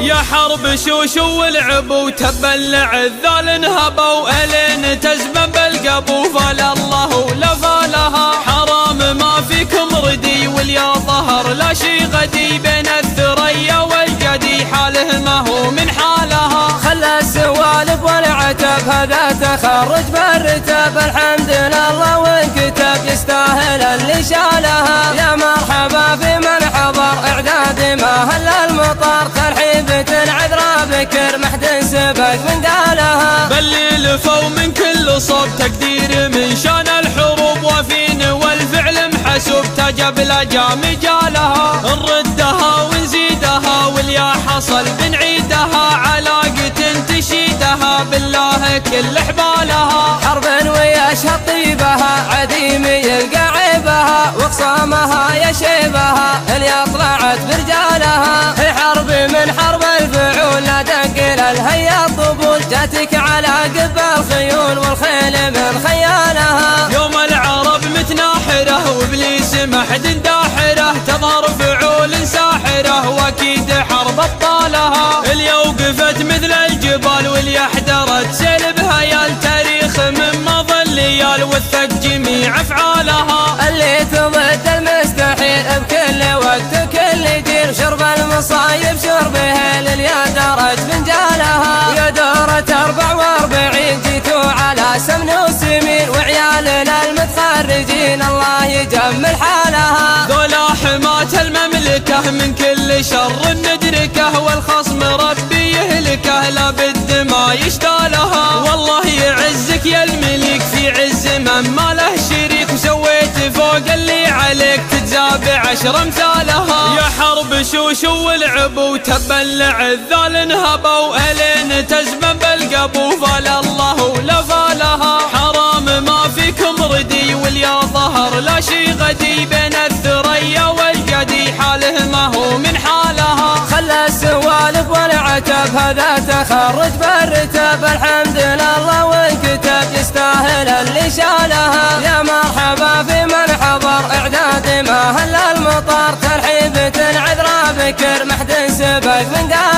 يا حرب شوش ولعب وتبلع الذال انهبوا الين تزمن بالقبو فلا الله لفالها حرام ما فيكم ردي واليا ظهر لا شي غدي بين الثريا والجدي حاله ما هو من حالها خلى السوالف والعتب هذا تخرج بالرتب الحمد لله وانكتب يستاهل اللي شالها يا مرحبا في من حضر اعداد ما هل المطر ترحيبة عذرا بكر محد سبق من قالها بل لفوا من كل صوب تقدير من شان الحروب وفين والفعل محسوب تجب لجام جالها نردها ونزيدها واليا حصل بنعيدها علاقة تشيدها بالله كل حبالها حرب ويشهد طيبها عديم يلقى عيبها وخصامها يشيبها اللي طلعت برجالها هي حرب من حرب الفعول لا تنقل الهيا الطبول جاتك على قب الخيول والخيل من خيالها يوم العرب متناحرة وابليس محد داحرة تظهر فعول ساحرة واكيد حرب ابطالها اللي وقفت مثل الجبال واللي احترت سلبها يا التاريخ من مضى الليال وثق جميع افعالها اللي تضد المستحيل بكل وقت وكل جيل شرب المصايب شربها لليا درج فنجالها يا دورة 44 جيتوا على سمن وسمين وعيالنا المتخرجين الله يجمل حالها ذولا حماة المملكة من كل شر ندركه والخصم ربي يهلكه لابد ما يشتالها والله يعزك يا الملك في عز من ما له شريك وسويت فوق اللي عليك تجزى 10 امثالها يا حرب شوش ولعب وتبلع الذال انهبوا الين تزمن بالقبو فلا الله لفالها حرام ما فيكم ردي واليا ظهر لا شي غدي بين الثريا والجدي حاله ما هو من حالها خلى السوالف والعتب هذا تخرج بالرتب الحمد لله وانكتب يستاهل اللي شالها يا مرحبا في من حضر اعداد ما هل المطر ترحيبة عذرا بكر محد سبق من قال